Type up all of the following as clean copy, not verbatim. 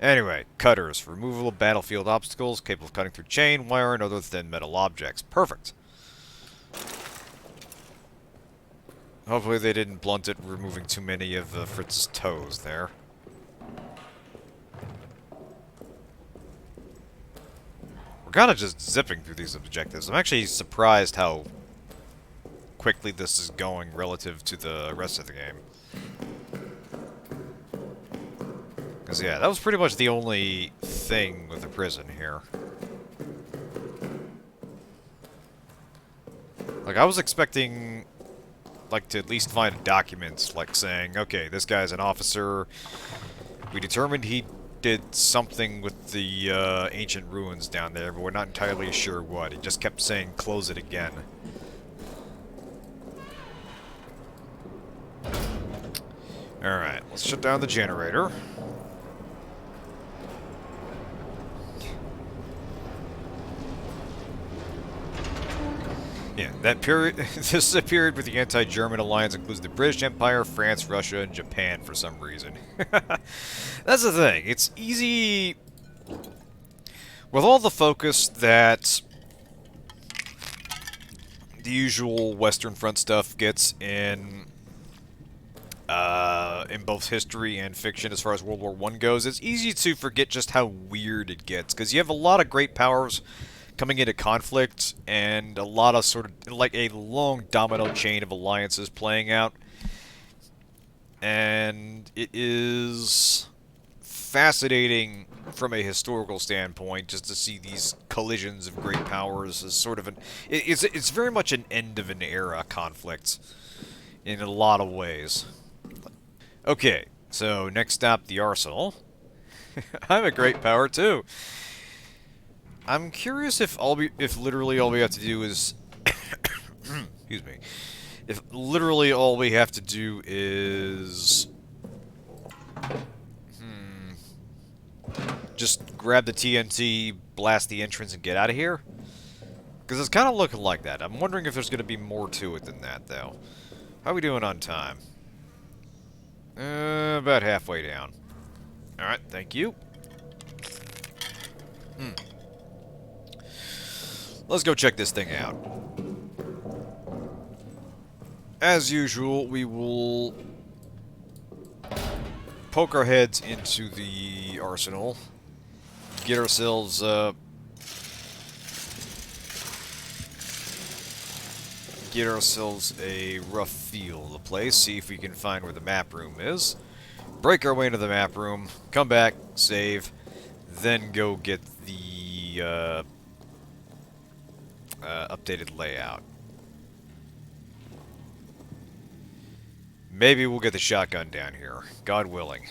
Anyway, cutters. Removal of battlefield obstacles, capable of cutting through chain, wire, and other thin metal objects. Perfect. Hopefully they didn't blunt it, removing too many of Fritz's toes there. We're kind of just zipping through these objectives. I'm actually surprised how quickly this is going relative to the rest of the game. Because, yeah, that was pretty much the only thing with the prison here. Like, I was expecting, like, to at least find a document, like, saying, okay, this guy's an officer. We determined he did something with the ancient ruins down there, but we're not entirely sure what. He just kept saying, close it again. Alright, let's shut down the generator. Yeah, that period. This is a period where the anti-German alliance includes the British Empire, France, Russia, and Japan for some reason. That's the thing. It's easy with all the focus that the usual Western Front stuff gets in both history and fiction as far as World War I goes. It's easy to forget just how weird it gets because you have a lot of great powers coming into conflict, and a lot of sort of, like, a long domino chain of alliances playing out. And it is fascinating from a historical standpoint just to see these collisions of great powers as sort of an... It's very much an end of an era conflict in a lot of ways. Okay, so next stop, the Arsenal. I'm a great power too. I'm curious if literally all we have to do is excuse me. If literally all we have to do is just grab the TNT, blast the entrance, and get out of here? Because it's kind of looking like that. I'm wondering if there's going to be more to it than that, though. How are we doing on time? About halfway down. Alright, thank you. Let's go check this thing out. As usual, we will poke our heads into the arsenal, get ourselves a rough feel of the place, see if we can find where the map room is, break our way into the map room, come back, save, then go get the updated layout. Maybe we'll get the shotgun down here, God willing.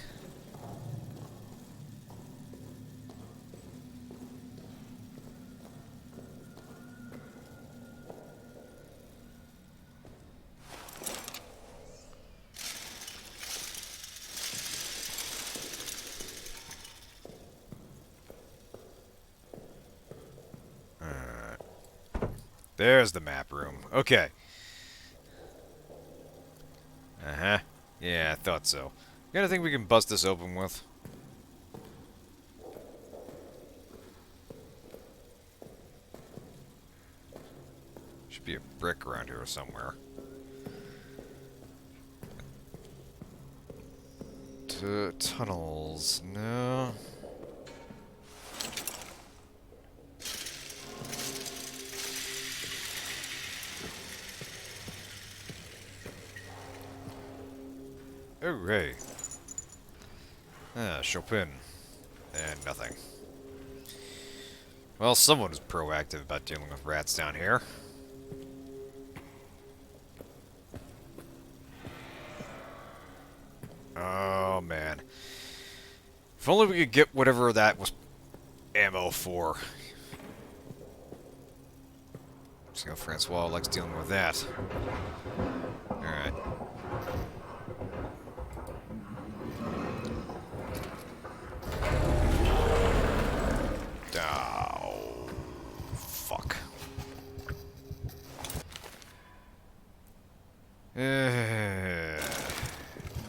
There's the map room. Okay. Uh-huh. Yeah, I thought so. You got anything we can bust this open with? Should be a brick around here somewhere. Tunnels. No. Hooray. Ah, Chopin. And nothing. Well, someone is proactive about dealing with rats down here. Oh, man. If only we could get whatever that was ammo for. See how Francois likes dealing with that. Alright. Oh, fuck.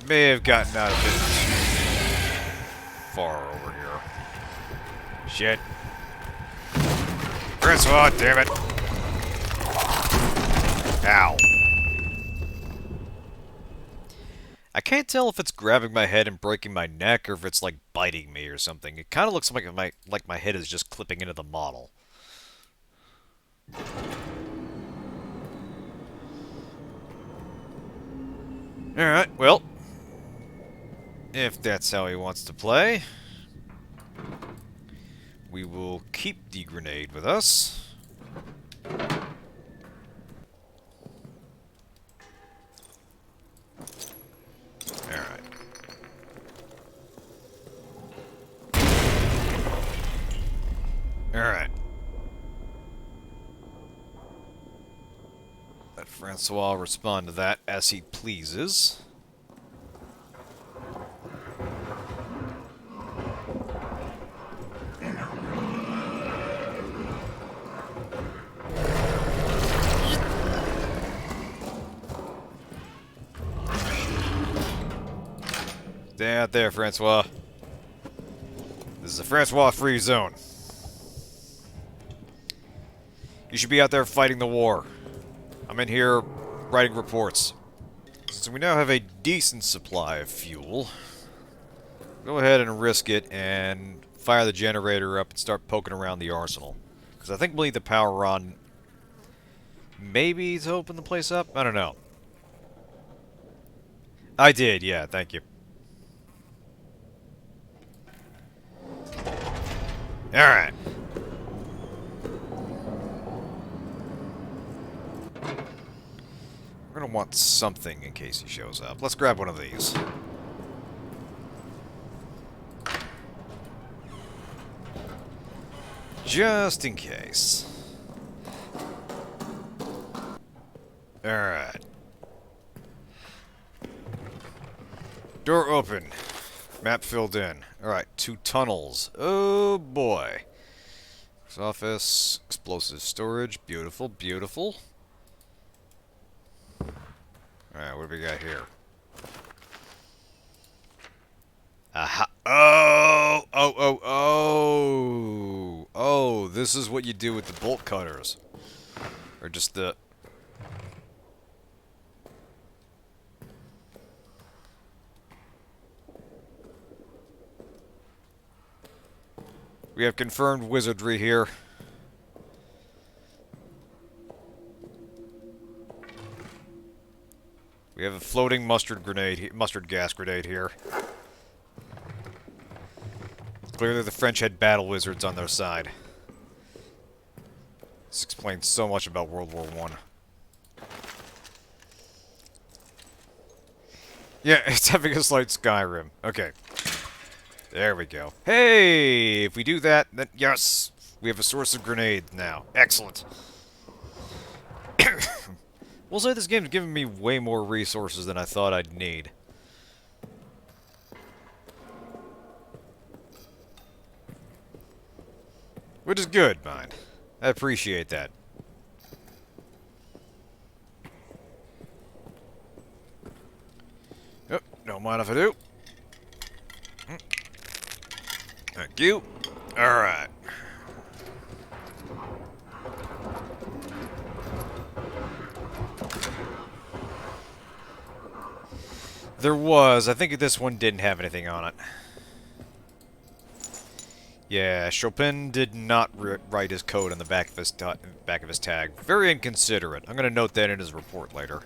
May have gotten out a bit too far over here. Shit. Francois, damn it. Ow. I can't tell if it's grabbing my head and breaking my neck or if it's like biting me or something. It kind of looks like my head is just clipping into the model. Alright, well, if that's how he wants to play, we will keep the grenade with us. Alright. Alright. Let Francois respond to that as he pleases. Stay out there, Francois. This is a Francois-free zone. You should be out there fighting the war. I'm in here writing reports. Since we now have a decent supply of fuel, go ahead and risk it and fire the generator up and start poking around the arsenal. Because I think we'll need the power on maybe to open the place up? I don't know. I did, yeah, thank you. Alright. We're gonna want something in case he shows up. Let's grab one of these. Just in case. Alright. Door open. Map filled in. Alright, 2 tunnels. Oh boy. Office, explosive storage. Beautiful, beautiful. Alright, what do we got here? Aha. Oh! Oh, oh, oh! Oh, this is what you do with the bolt cutters. Or just the... We have confirmed wizardry here. We have a floating mustard gas grenade here. Clearly the French had battle wizards on their side. This explains so much about World War I. Yeah, it's having a slight Skyrim. Okay. There we go. Hey! If we do that, then yes! We have a source of grenades now. Excellent. We'll say this game's given me way more resources than I thought I'd need. Which is good, mind. I appreciate that. Oh, don't mind if I do. Thank you. Alright. There was. I think this one didn't have anything on it. Yeah, Chopin did not write his code on the back of his tag. Very inconsiderate. I'm going to note that in his report later.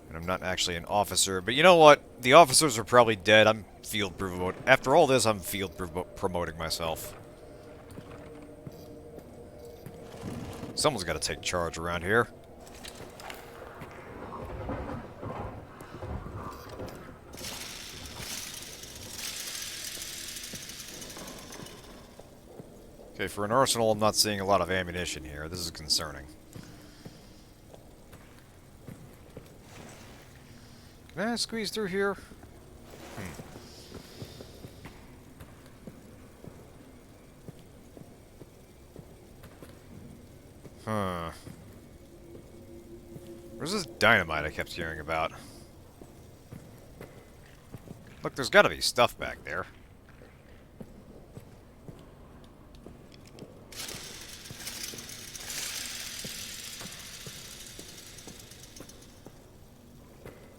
And I'm not actually an officer, but you know what? The officers are probably dead. I'm field promoting. After all this, I'm field promoting myself. Someone's got to take charge around here. Okay, for an arsenal, I'm not seeing a lot of ammunition here. This is concerning. Can I squeeze through here? Huh. Where's this dynamite I kept hearing about? Look, there's gotta be stuff back there.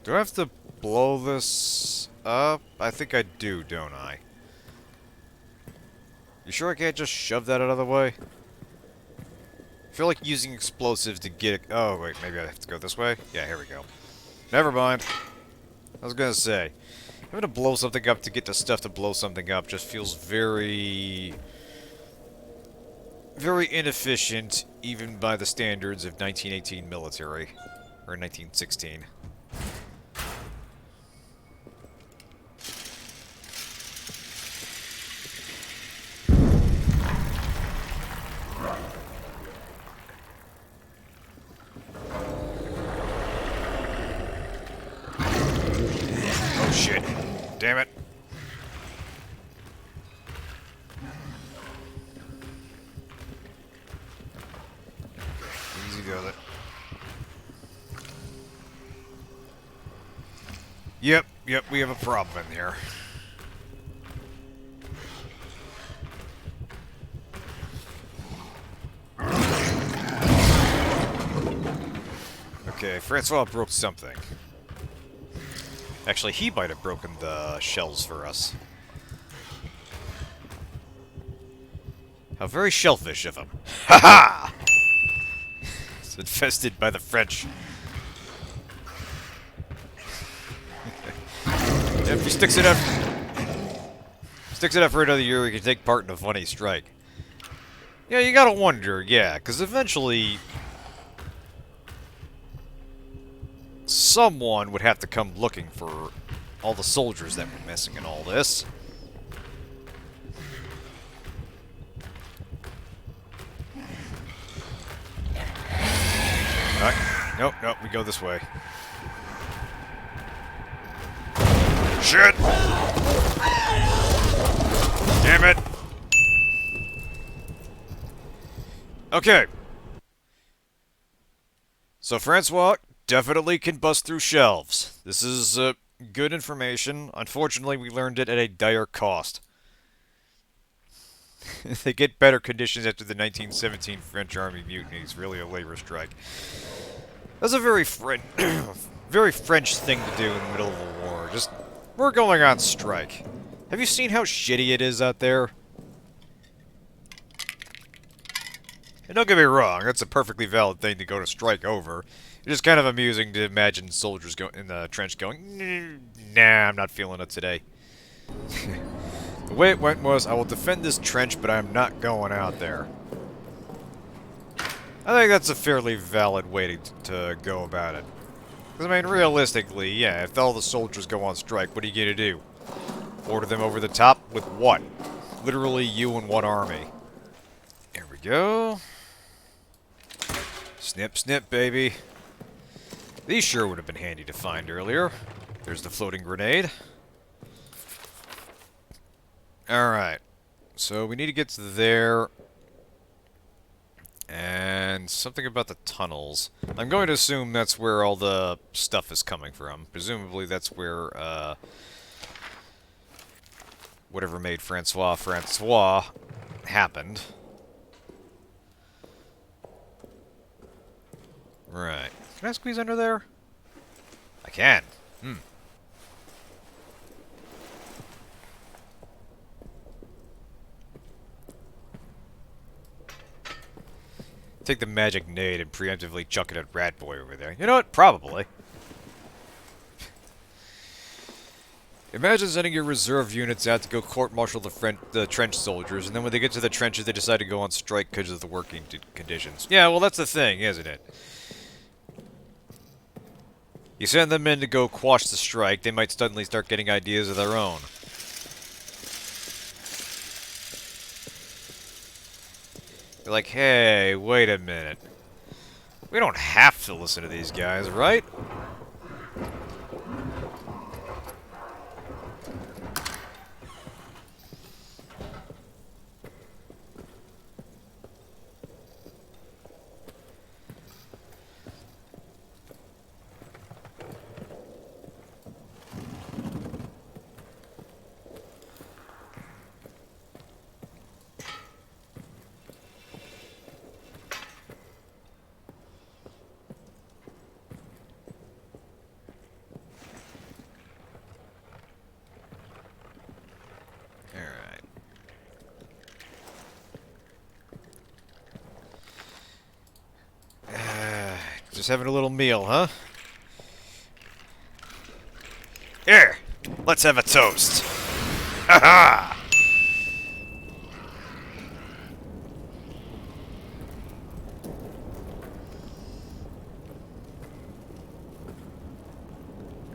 Do I have to blow this up? I think I do, don't I? You sure I can't just shove that out of the way? I feel like using explosives to get it... Oh, wait, maybe I have to go this way? Yeah, here we go. Never mind. I was gonna say, having to blow something up to get the stuff to blow something up just feels very... very inefficient, even by the standards of 1918 military. Or 1916. Oh shit. Damn it. Easy does it. Yep, we have a problem in here. Okay, Francois broke something. Actually, he might have broken the shells for us. How very shellfish of him. Ha ha! It's infested by the French. If he sticks it up for another year, we can take part in a funny strike. Yeah, you gotta wonder, yeah, because eventually someone would have to come looking for all the soldiers that were missing in all this. Nope, we go this way. Shit! Damn it! Okay. So Francois definitely can bust through shelves. This is good information. Unfortunately, we learned it at a dire cost. They get better conditions after the 1917 French Army mutiny. It's really a labor strike. That's a very very French thing to do in the middle of a war. Just, we're going on strike. Have you seen how shitty it is out there? And don't get me wrong, that's a perfectly valid thing to go to strike over. It's just kind of amusing to imagine soldiers in the trench going, nah, I'm not feeling it today. The way it went was, I will defend this trench, but I'm not going out there. I think that's a fairly valid way to go about it. Because, I mean, realistically, yeah, if all the soldiers go on strike, what are you going to do? Order them over the top with what? Literally you and one army. There we go. Snip, snip, baby. These sure would have been handy to find earlier. There's the floating grenade. Alright. So we need to get to there. And something about the tunnels. I'm going to assume that's where all the stuff is coming from. Presumably that's where, whatever made Francois happened. Right. Can I squeeze under there? I can. Take the magic nade and preemptively chuck it at Rat Boy over there. You know what? Probably. Imagine sending your reserve units out to go court-martial the trench soldiers, and then when they get to the trenches, they decide to go on strike because of the working conditions. Yeah, well, that's the thing, isn't it? You send them in to go quash the strike, they might suddenly start getting ideas of their own. You're like, hey, wait a minute. We don't have to listen to these guys, right? Just having a little meal, huh? Here, let's have a toast. Ha ha!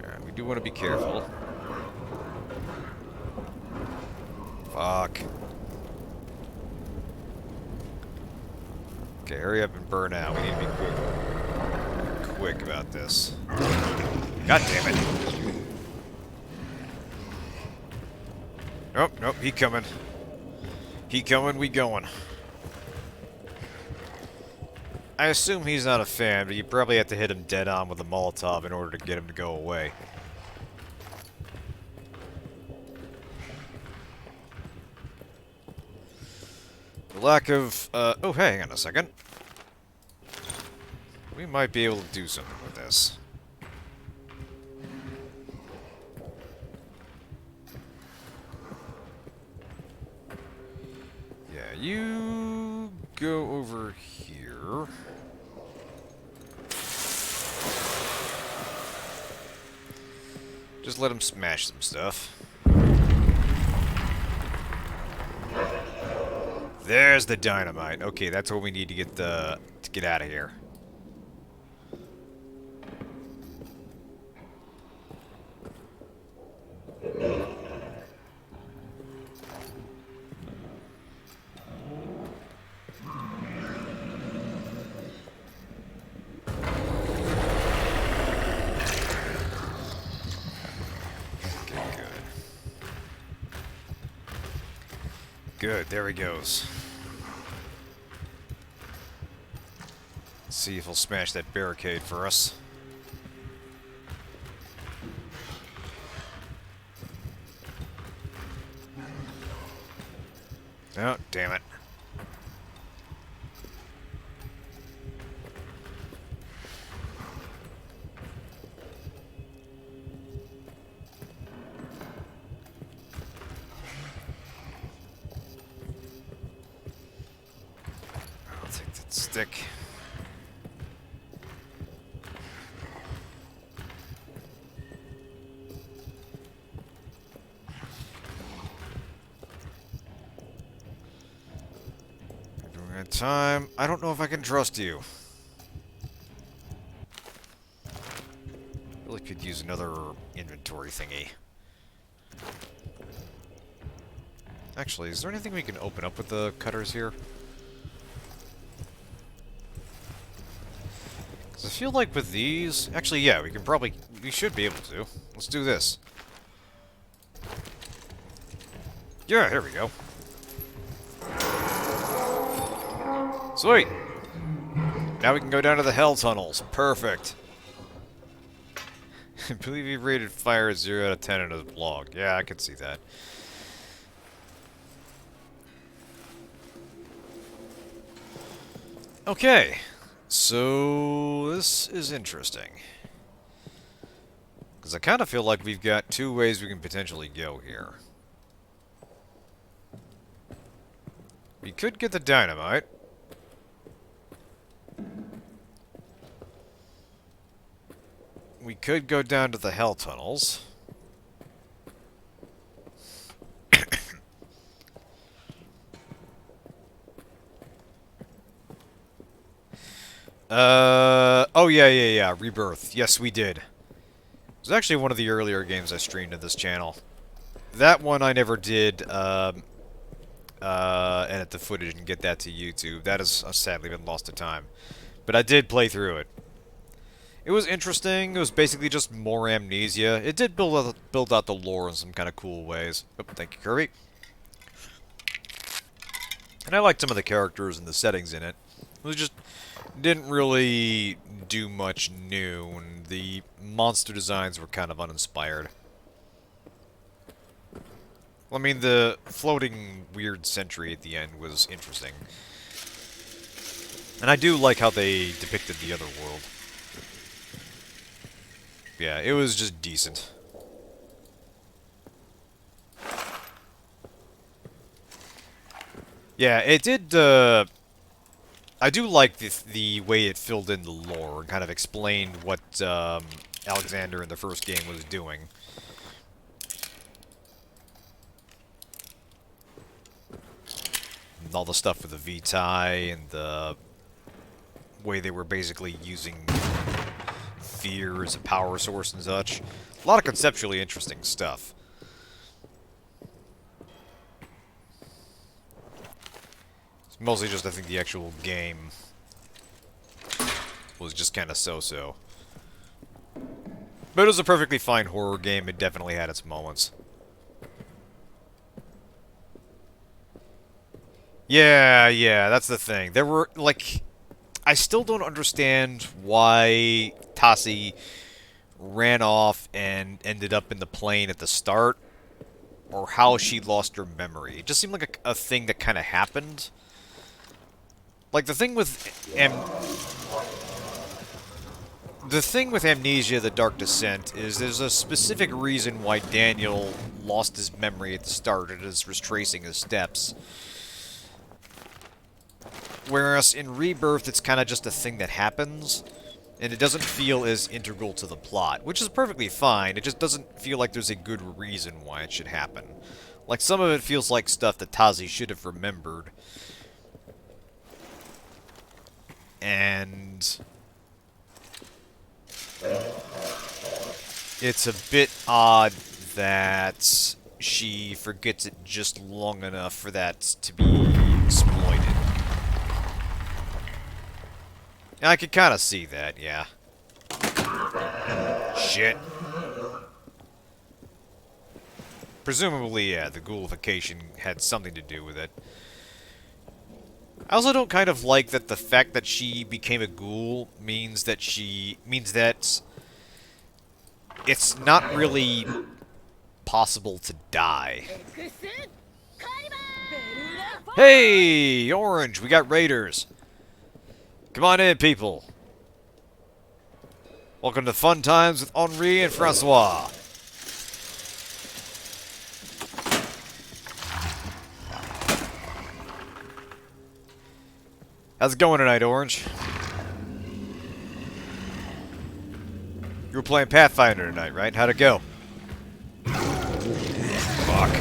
Alright, we do want to be careful. Fuck. Okay, hurry up and burn out. We need to be quick about this. God damn it. Nope, nope, he coming. He coming, we going. I assume he's not a fan, but you probably have to hit him dead on with a Molotov in order to get him to go away. The lack of, oh, hey, hang on a second. We might be able to do something with this. Yeah, you go over here. Just let him smash some stuff. There's the dynamite. Okay, that's what we need to get out of here. Good, there he goes. Let's see if he'll smash that barricade for us. Oh, damn it. Stick. Doing it time. I don't know if I can trust you. Really could use another inventory thingy. Actually, is there anything we can open up with the cutters here? I feel like with these... Actually, yeah, we should be able to. Let's do this. Yeah, here we go. Sweet! Now we can go down to the hell tunnels. Perfect. I believe he rated fire 0 out of 10 in his blog. Yeah, I can see that. Okay. So, this is interesting. Because I kind of feel like we've got two ways we can potentially go here. We could get the dynamite. We could go down to the hell tunnels. Oh yeah, Rebirth. Yes, we did. It was actually one of the earlier games I streamed at this channel. That one I never did, edit the footage and get that to YouTube. That has sadly been lost to time. But I did play through it. It was interesting. It was basically just more Amnesia. It did build out the lore in some kind of cool ways. Oh, thank you, Kirby. And I liked some of the characters and the settings in it. It was just... didn't really do much new, and the monster designs were kind of uninspired. I mean, the floating weird sentry at the end was interesting. And I do like how they depicted the other world. Yeah, it was just decent. Yeah, it did, I do like the way it filled in the lore and kind of explained what Alexander in the first game was doing. And all the stuff with the Vitae and the way they were basically using fear as a power source and such. A lot of conceptually interesting stuff. It's mostly just, I think, the actual game was just kind of so-so. But it was a perfectly fine horror game. It definitely had its moments. Yeah, that's the thing. There were, like... I still don't understand why Tassi ran off and ended up in the plane at the start, or how she lost her memory. It just seemed like a thing that kind of happened. Like, the thing with Amnesia, The Dark Descent, is there's a specific reason why Daniel lost his memory at the start and is retracing his steps. Whereas in Rebirth, it's kind of just a thing that happens, and it doesn't feel as integral to the plot, which is perfectly fine. It just doesn't feel like there's a good reason why it should happen. Like, some of it feels like stuff that Tazi should have remembered. And it's a bit odd that she forgets it just long enough for that to be exploited. And I could kind of see that, yeah. Shit. Presumably, yeah, the ghoulification had something to do with it. I also don't kind of like that the fact that she became a ghoul means that it's not really possible to die. Hey, Orange, we got raiders. Come on in, people. Welcome to Fun Times with Henri and Francois. How's it going tonight, Orange? You were playing Pathfinder tonight, right? How'd it go? Fuck.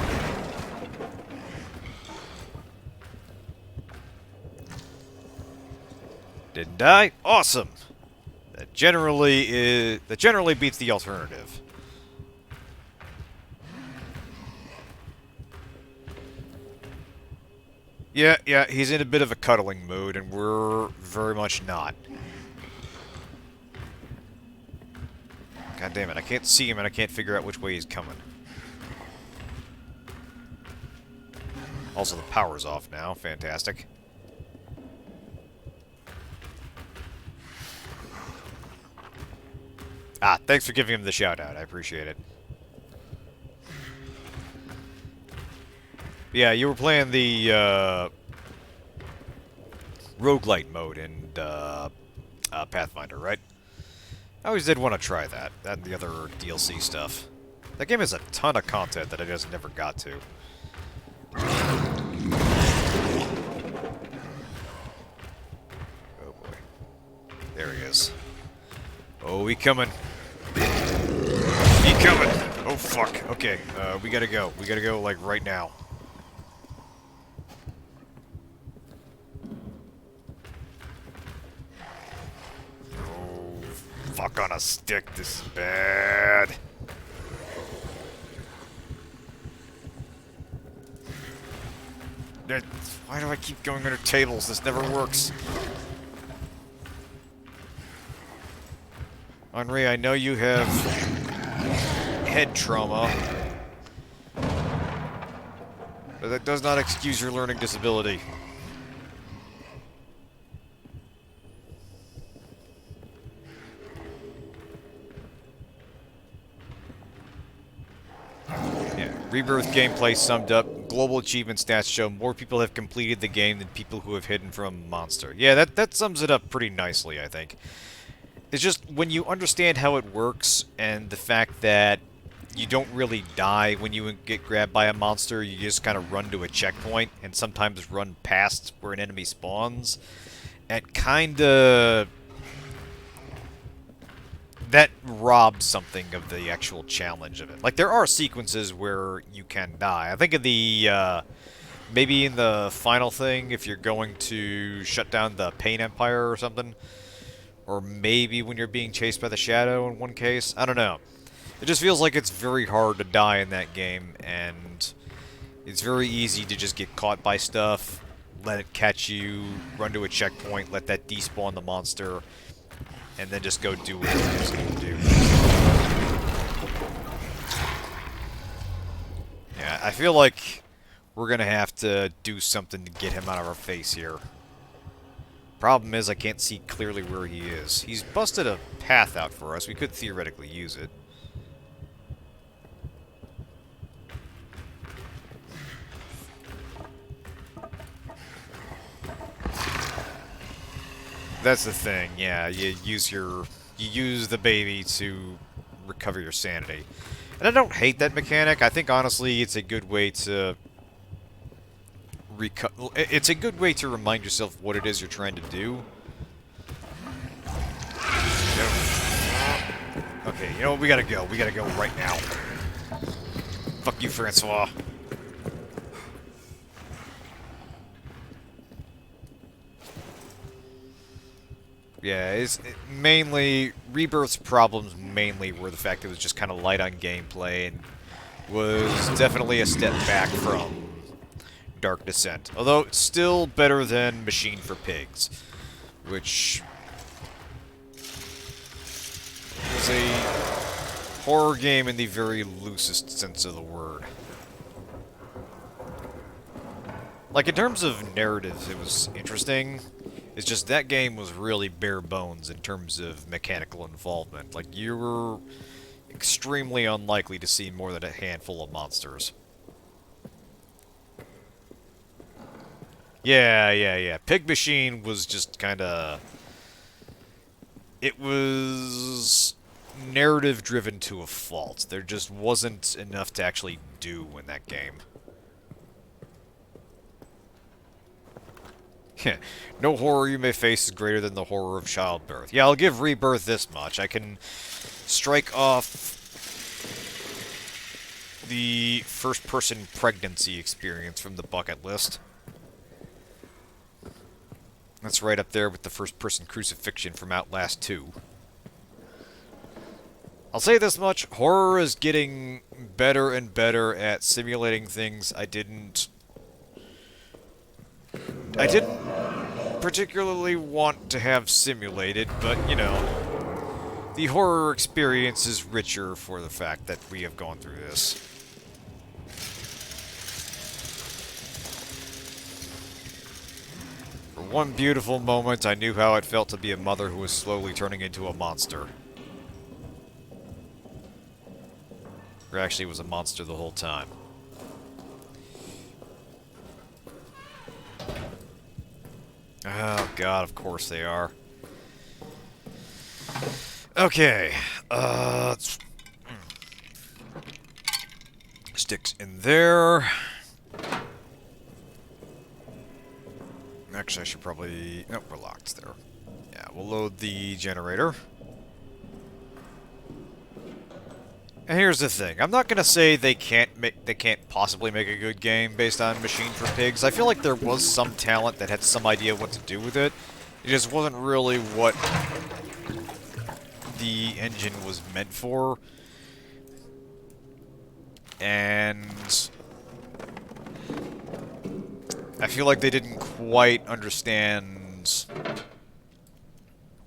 Didn't die? Awesome! That generally beats the alternative. Yeah, he's in a bit of a cuddling mood, and we're very much not. God damn it, I can't see him and I can't figure out which way he's coming. Also, the power's off now. Fantastic. Ah, thanks for giving him the shout-out. I appreciate it. Yeah, you were playing the roguelite mode in Pathfinder, right? I always did want to try that. That and the other DLC stuff. That game has a ton of content that I just never got to. Oh boy. There he is. Oh, he coming. He coming! Oh fuck. Okay, we gotta go. We gotta go, like, right now. Fuck on a stick, this is bad. Why do I keep going under tables? This never works. Henri, I know you have head trauma, but that does not excuse your learning disability. Rebirth gameplay summed up. Global achievement stats show more people have completed the game than people who have hidden from a monster. Yeah, that sums it up pretty nicely, I think. It's just, when you understand how it works, and the fact that you don't really die when you get grabbed by a monster, you just kind of run to a checkpoint, and sometimes run past where an enemy spawns, it kinda... that robs something of the actual challenge of it. Like, there are sequences where you can die. I think of the, maybe in the final thing, if you're going to shut down the Pain Empire or something. Or maybe when you're being chased by the Shadow in one case. I don't know. It just feels like it's very hard to die in that game, and it's very easy to just get caught by stuff, let it catch you, run to a checkpoint, let that despawn the monster, and then just go do what it is going to do. Yeah, I feel like we're going to have to do something to get him out of our face here. Problem is, I can't see clearly where he is. He's busted a path out for us. We could theoretically use it. That's the thing, yeah. You use the baby to recover your sanity. And I don't hate that mechanic. I think honestly it's a good way to it's a good way to remind yourself what it is you're trying to do. Okay, you know what? We gotta go. We gotta go right now. Fuck you, Francois. Yeah, mainly... Rebirth's problems mainly were the fact that it was just kind of light on gameplay and was definitely a step back from Dark Descent. Although, it's still better than Machine for Pigs, which was a horror game in the very loosest sense of the word. Like, in terms of narratives, it was interesting. It's just that game was really bare bones in terms of mechanical involvement. Like, you were extremely unlikely to see more than a handful of monsters. Yeah. Pig Machine was just kinda... It was narrative-driven to a fault. There just wasn't enough to actually do in that game. No horror you may face is greater than the horror of childbirth. Yeah, I'll give Rebirth this much. I can strike off the first-person pregnancy experience from the bucket list. That's right up there with the first-person crucifixion from Outlast 2. I'll say this much, horror is getting better and better at simulating things I didn't particularly want to have simulated, but, you know, the horror experience is richer for the fact that we have gone through this. For one beautiful moment, I knew how it felt to be a mother who was slowly turning into a monster. Or actually was a monster the whole time. Oh god, of course they are. Okay, sticks in there. Actually, I should probably... Nope, we're locked there. Yeah, we'll load the generator. And here's the thing. I'm not gonna say they can't possibly make a good game based on Machine for Pigs. I feel like there was some talent that had some idea what to do with it. It just wasn't really what the engine was meant for. And I feel like they didn't quite understand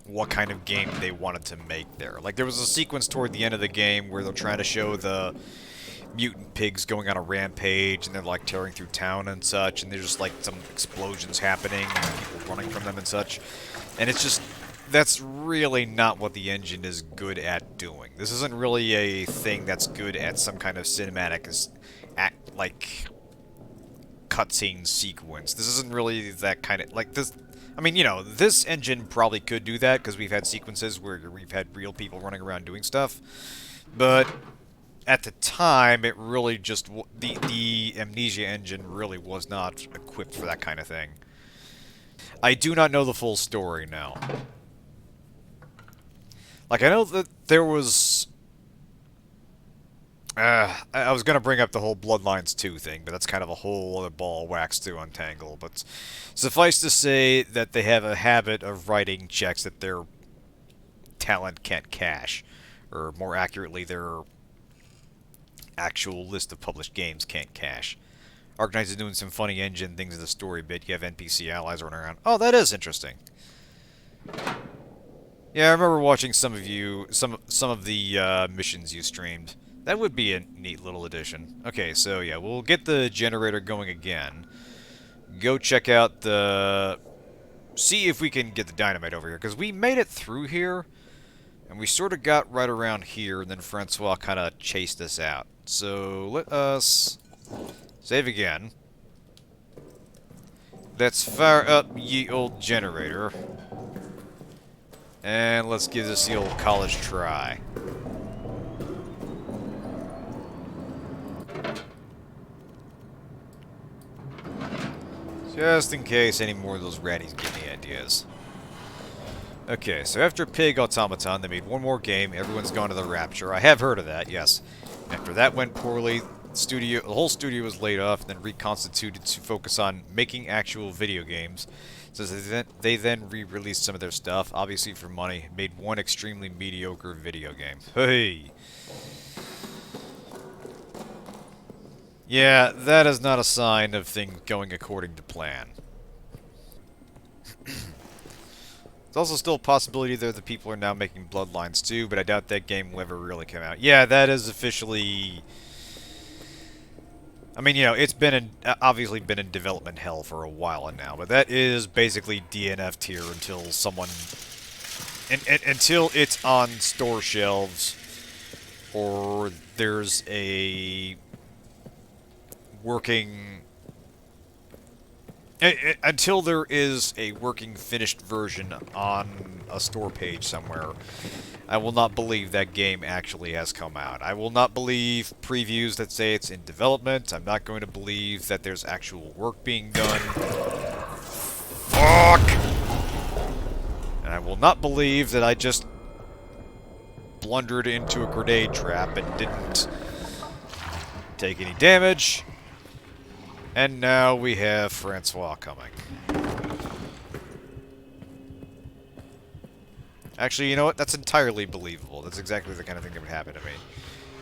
what kind of game they wanted to make there. Like, there was a sequence toward the end of the game where they're trying to show the mutant pigs going on a rampage, and they're, like, tearing through town and such, and there's just, like, some explosions happening, and people running from them and such. And it's just... that's really not what the engine is good at doing. This isn't really a thing that's good at some kind of cinematic, like, cutscene sequence. This isn't really that kind of... like, this... I mean, you know, this engine probably could do that, because we've had sequences where we've had real people running around doing stuff. But at the time, it really just... the Amnesia engine really was not equipped for that kind of thing. I do not know the full story now. Like, I know that there was... I was going to bring up the whole Bloodlines 2 thing, but that's kind of a whole other ball of wax to untangle. But suffice to say that they have a habit of writing checks that their talent can't cash. Or more accurately, their actual list of published games can't cash. Arknights is doing some funny engine things in the story bit. You have NPC allies running around. Oh, that is interesting. Yeah, I remember watching some of the missions you streamed. That would be a neat little addition. Okay, so yeah, we'll get the generator going again. Go check out the... See if we can get the dynamite over here, because we made it through here, and we sort of got right around here, and then Francois kind of chased us out. So let us save again. Let's fire up ye old generator. And let's give this the old college try. Just in case any more of those ratties give me ideas. Okay, so after Pig Automaton, they made one more game. Everyone's gone to the Rapture. I have heard of that, yes. After that went poorly, the whole studio was laid off and then reconstituted to focus on making actual video games. So they then re-released some of their stuff, obviously for money, made one extremely mediocre video game. Hey! Yeah, that is not a sign of things going according to plan. There's also still a possibility that the people are now making Bloodlines 2, but I doubt that game will ever really come out. Yeah, that is officially... I mean, you know, it's been obviously been in development hell for a while now, but that is basically DNF'd here until someone... until it's on store shelves, or there's a working... until there is a working finished version on a store page somewhere, I will not believe that game actually has come out. I will not believe previews that say it's in development. I'm not going to believe that there's actual work being done. Fuck! And I will not believe that I just blundered into a grenade trap and didn't take any damage. And now we have Francois coming. Actually, you know what? That's entirely believable. That's exactly the kind of thing that would happen to me.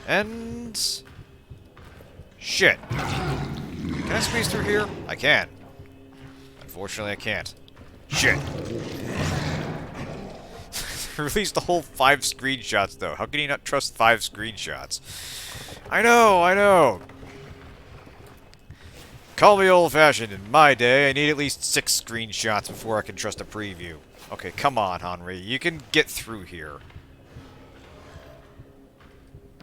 And... shit. Can I squeeze through here? I can. Unfortunately, I can't. Shit. Released the whole 5 screenshots, though. How can you not trust 5 screenshots? I know! Call me old-fashioned. In my day, I need at least 6 screenshots before I can trust a preview. Okay, come on, Henri. You can get through here.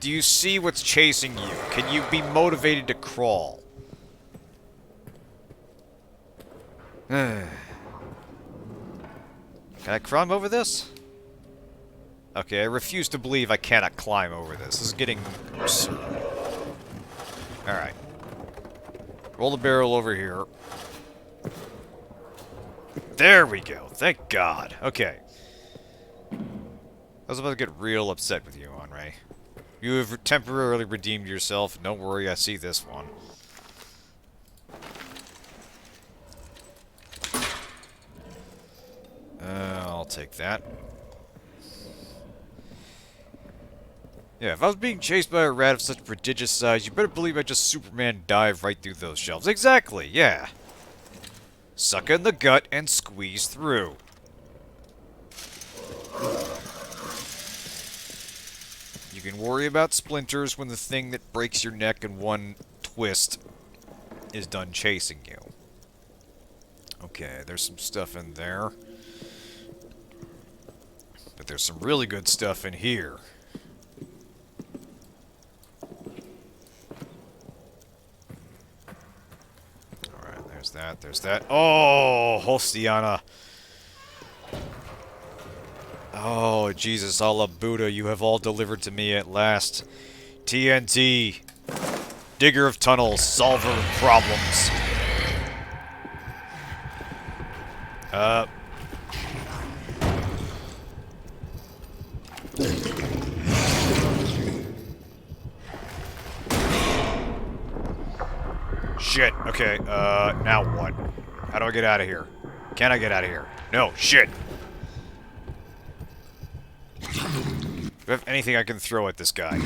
Do you see what's chasing you? Can you be motivated to crawl? Can I climb over this? Okay, I refuse to believe I cannot climb over this. This is getting absurd. Alright. Roll the barrel over here. There we go. Thank God. Okay. I was about to get real upset with you, Henri. You have temporarily redeemed yourself. Don't worry, I see this one. I'll take that. Yeah, if I was being chased by a rat of such prodigious size, you better believe I just Superman dive right through those shelves. Exactly, yeah. Suck in the gut and squeeze through. You can worry about splinters when the thing that breaks your neck in one twist is done chasing you. Okay, there's some stuff in there. But there's some really good stuff in here. There's that. Oh, Hostiana. Oh, Jesus, Allah Buddha, you have all delivered to me at last. TNT. Digger of tunnels, solver of problems. Uh... Shit, okay, now what? How do I get out of here? Can I get out of here? No, shit! Do I have anything I can throw at this guy?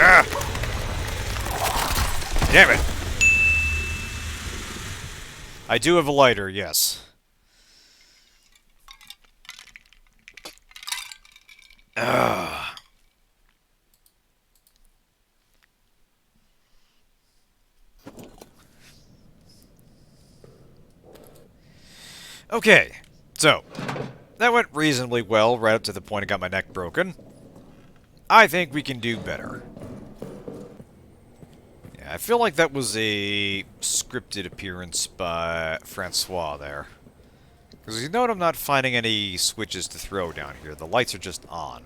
Ah! Damn it! I do have a lighter, yes. Ugh. Okay, so, that went reasonably well, right up to the point I got my neck broken. I think we can do better. Yeah, I feel like that was a scripted appearance by Francois there. Because you note I'm not finding any switches to throw down here. The lights are just on.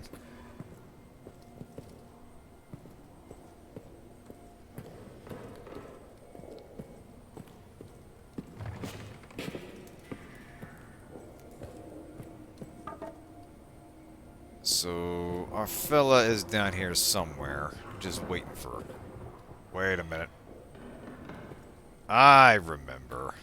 So, our fella is down here somewhere. Just waiting for... Wait a minute. I remember.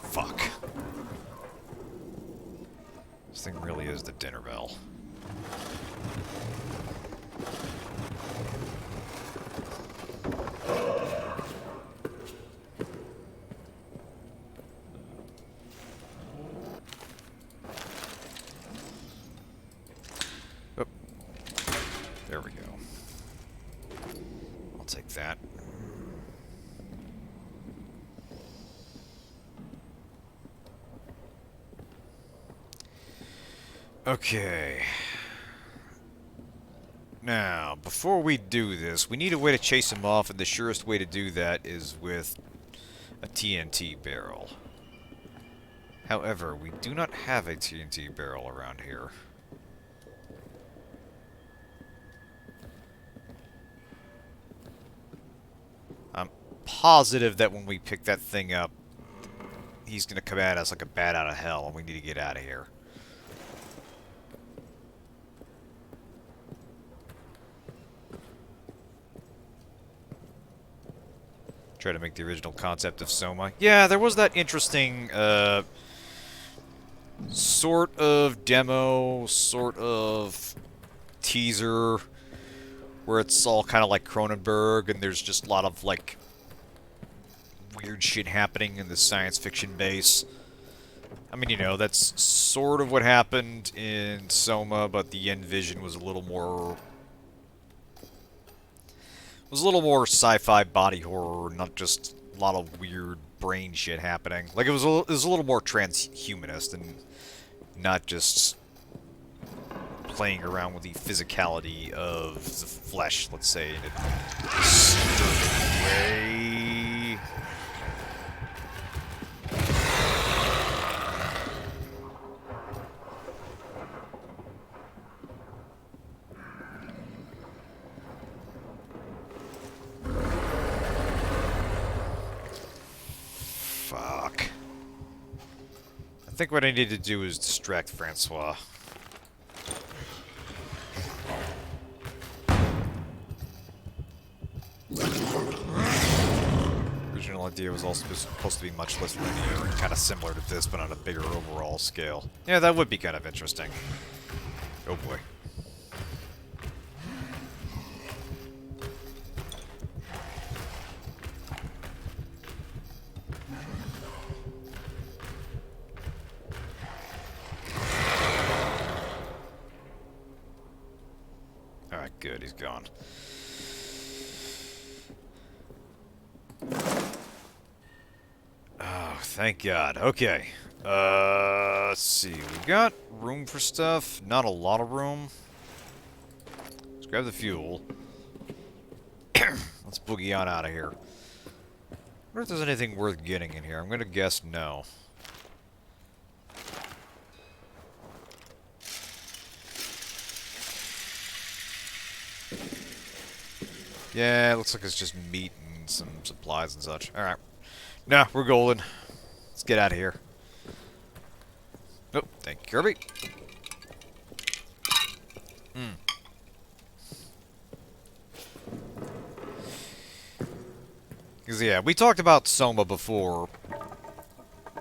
Fuck. This thing really is the dinner bell. Oh. There we go. I'll take that. Okay. Now, before we do this, we need a way to chase him off, and the surest way to do that is with a TNT barrel. However, we do not have a TNT barrel around here. I'm positive that when we pick that thing up, he's going to come at us like a bat out of hell, and we need to get out of here. Try to make the original concept of Soma. Yeah, there was that interesting, sort of demo, sort of teaser, where it's all kind of like Cronenberg, and there's just a lot of, like, weird shit happening in the science fiction base. I mean, you know, that's sort of what happened in Soma, but the end vision was a little more... was a little more sci-fi body horror, not just a lot of weird brain shit happening. Like, it was a little more transhumanist and not just playing around with the physicality of the flesh, let's say, in a certain way. Fuck. I think what I need to do is distract Francois. Original idea was also supposed to be much less linear and kind of similar to this, but on a bigger overall scale. Yeah, that would be kind of interesting. Oh boy. Alright, good, he's gone. Oh, thank God. Okay. Let's see. We got room for stuff. Not a lot of room. Let's grab the fuel. Let's boogie on out of here. I wonder if there's anything worth getting in here. I'm gonna guess no. Yeah, it looks like it's just meat and some supplies and such. Alright. Nah, we're golden. Let's get out of here. Oh, thank you, Kirby. Hmm. Because, yeah, we talked about Soma before.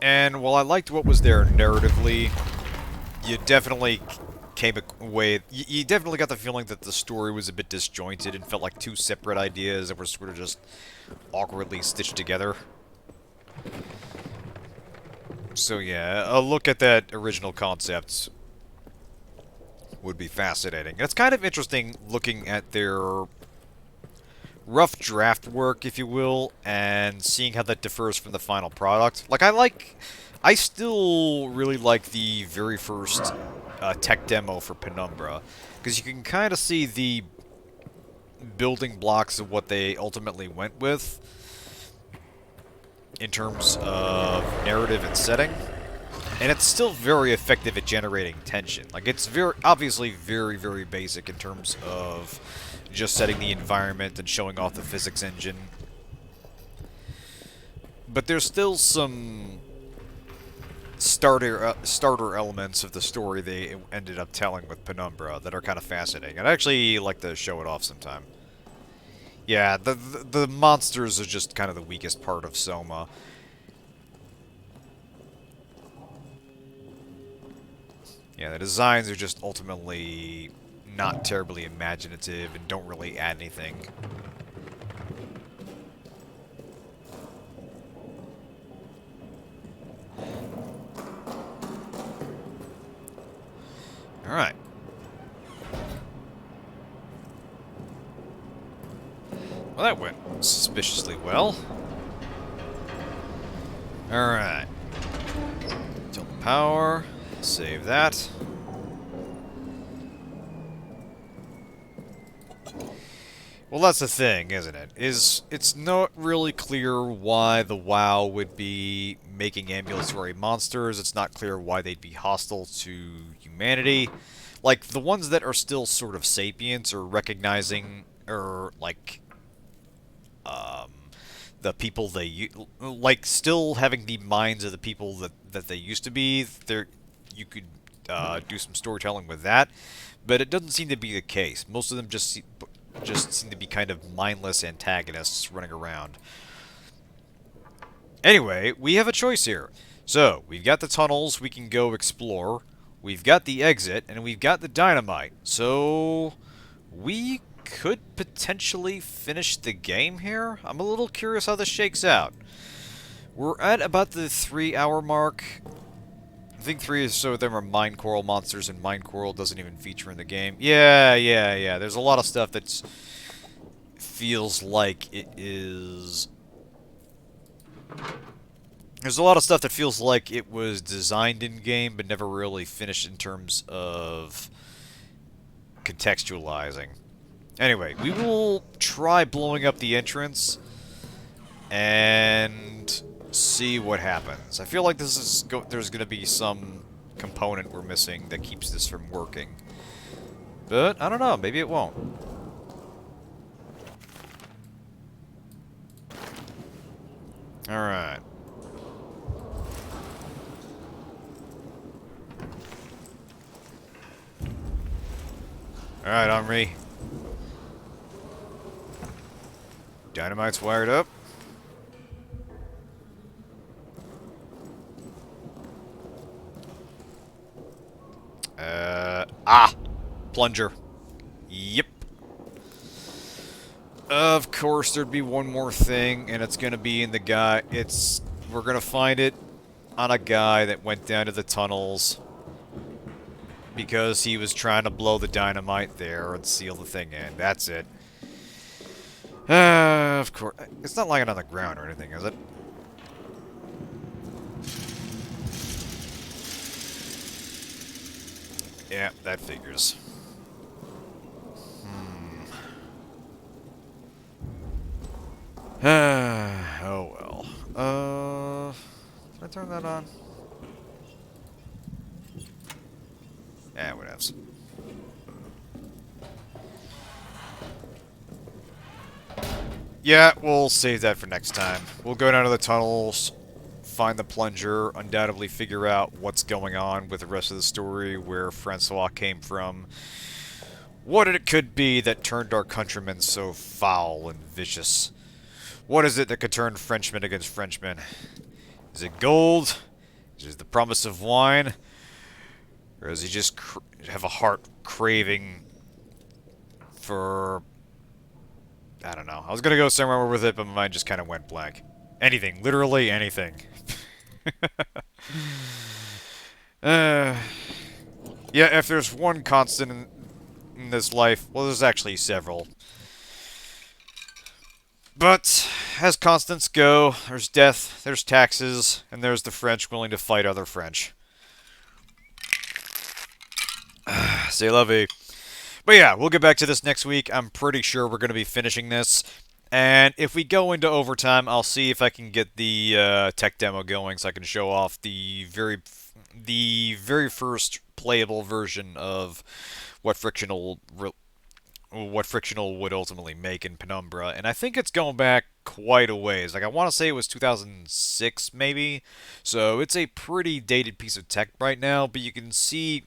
And while I liked what was there narratively, you definitely came away... You definitely got the feeling that the story was a bit disjointed and felt like two separate ideas that were sort of just awkwardly stitched together. So yeah, a look at that original concept would be fascinating. And it's kind of interesting looking at their rough draft work, if you will, and seeing how that differs from the final product. Like, I still really like the very first tech demo for Penumbra, because you can kind of see the building blocks of what they ultimately went with in terms of narrative and setting. And it's still very effective at generating tension. Like, it's obviously very, very basic in terms of just setting the environment and showing off the physics engine. But there's still some starter elements of the story they ended up telling with Penumbra that are kind of fascinating. I'd actually like to show it off sometime. Yeah, the monsters are just kind of the weakest part of Soma. Yeah, the designs are just ultimately not terribly imaginative and don't really add anything. Alright. Well, that went suspiciously well. Alright. Tilt power. Save that. Well, that's the thing, isn't it? It's not really clear why the WoW would be making ambulatory monsters. It's not clear why they'd be hostile to humanity. Like, the ones that are still sort of sapients or recognizing, or, like, um, the people like, still having the minds of the people that they used to be, you could do some storytelling with that. But it doesn't seem to be the case. Most of them just seem to be kind of mindless antagonists running around. Anyway, we have a choice here. So, we've got the tunnels we can go explore, we've got the exit, and we've got the dynamite. So, we could potentially finish the game here? I'm a little curious how this shakes out. We're at about the 3-hour mark. I think 3 is so them are mine coral monsters, and mine coral doesn't even feature in the game. Yeah. There's a lot of stuff that feels like it is... There's a lot of stuff that feels like it was designed in-game, but never really finished in terms of contextualizing. Anyway, we will try blowing up the entrance and see what happens. I feel like there's going to be some component we're missing that keeps this from working. But, I don't know, maybe it won't. Alright. Alright, Henri. Dynamite's wired up. Plunger. Yep. Of course, there'd be one more thing, and it's gonna be in the guy. We're gonna find it on a guy that went down to the tunnels because he was trying to blow the dynamite there and seal the thing in. That's it. Of course. It's not lying on the ground or anything, is it? Yeah, that figures. Oh well. Did I turn that on? Yeah, whatevs. Yeah, we'll save that for next time. We'll go down to the tunnels, find the plunger, undoubtedly figure out what's going on with the rest of the story, where Francois came from, what it could be that turned our countrymen so foul and vicious. What is it that could turn Frenchmen against Frenchmen? Is it gold? Is it the promise of wine? Or does he just have a heart craving for... I don't know. I was gonna go somewhere with it, but my mind just kind of went blank. Anything. Literally anything. uh, yeah, if there's one constant in this life, well, there's actually several. But, as constants go, there's death, there's taxes, and there's the French willing to fight other French. C'est la vie. But yeah, we'll get back to this next week. I'm pretty sure we're going to be finishing this. And if we go into overtime, I'll see if I can get the tech demo going so I can show off the very first playable version of what frictional would ultimately make in Penumbra. And I think it's going back quite a ways. Like, I want to say it was 2006, maybe. So it's a pretty dated piece of tech right now, but you can see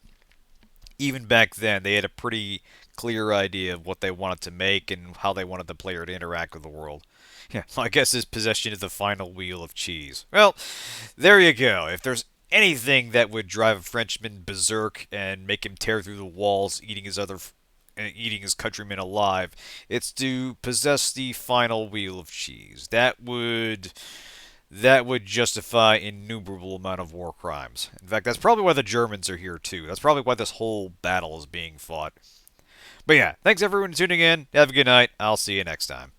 even back then they had a pretty clear idea of what they wanted to make and how they wanted the player to interact with the world. Yeah, I guess his possession is the final wheel of cheese. Well, there you go. If there's anything that would drive a Frenchman berserk and make him tear through the walls, eating his countrymen alive, it's to possess the final wheel of cheese. That would justify innumerable amount of war crimes. In fact, that's probably why the Germans are here too. That's probably why this whole battle is being fought. But yeah, thanks everyone for tuning in. Have a good night. I'll see you next time.